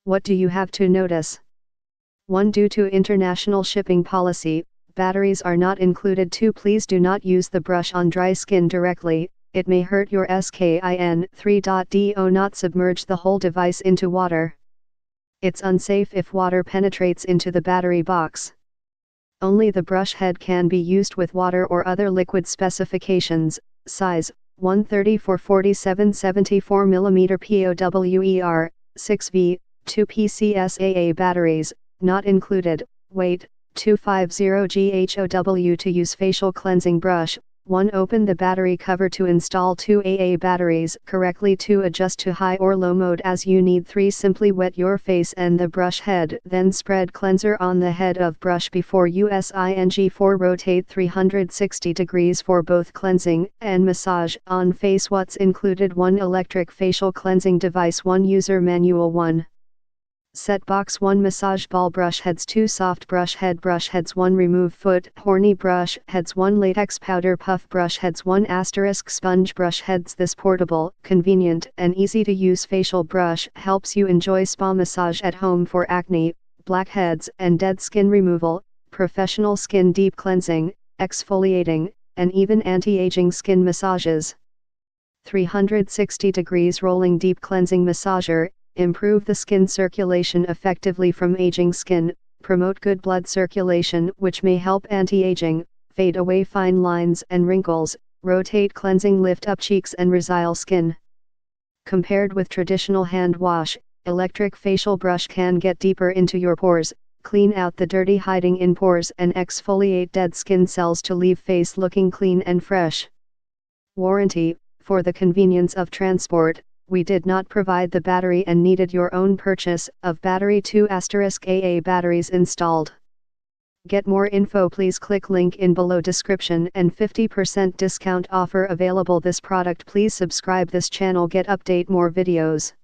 What do you have to notice? 1. Due to international shipping policy, batteries are not included. 2. Please do not use the brush on dry skin directly, it may hurt your skin. 3. Do not submerge the whole device into water. It's unsafe if water penetrates into the battery box. Only the brush head can be used with water or other liquid specifications. Size 134-47 74 mm POWER 6V 2 PCSAA batteries not included. Weight 250 GHOW. To use facial cleansing brush. 1. Open the battery cover to install 2 AA batteries correctly. 2. Adjust to high or low mode as you need. 3. Simply wet your face and the brush head, then spread cleanser on the head of brush before using. 4. Rotate 360 degrees for both cleansing and massage on face. What's included? 1. Electric facial cleansing device. 1. User manual. 1. Set box. 1. Massage ball brush heads. 2. Soft brush heads. 1. Remove foot horny brush heads. 1. Latex powder puff brush heads. 1. Sponge brush heads. This portable, convenient, and easy to use facial brush helps you enjoy spa massage at home for acne, blackheads, and dead skin removal, professional skin deep cleansing, exfoliating, and even anti-aging skin massages. 360 degrees rolling deep cleansing massager. Improve the skin circulation effectively from aging skin, promote good blood circulation which may help anti-aging, fade away fine lines and wrinkles, rotate cleansing lift up cheeks and resile skin. Compared with traditional hand wash, electric facial brush can get deeper into your pores, clean out the dirty hiding in pores and exfoliate dead skin cells to leave face looking clean and fresh. Warranty. For the convenience of transport, we did not provide the battery and needed your own purchase of battery. 2 AA batteries installed. Get more info, please click link in below description and 50% discount offer available this product. Please subscribe this channel, get update more videos.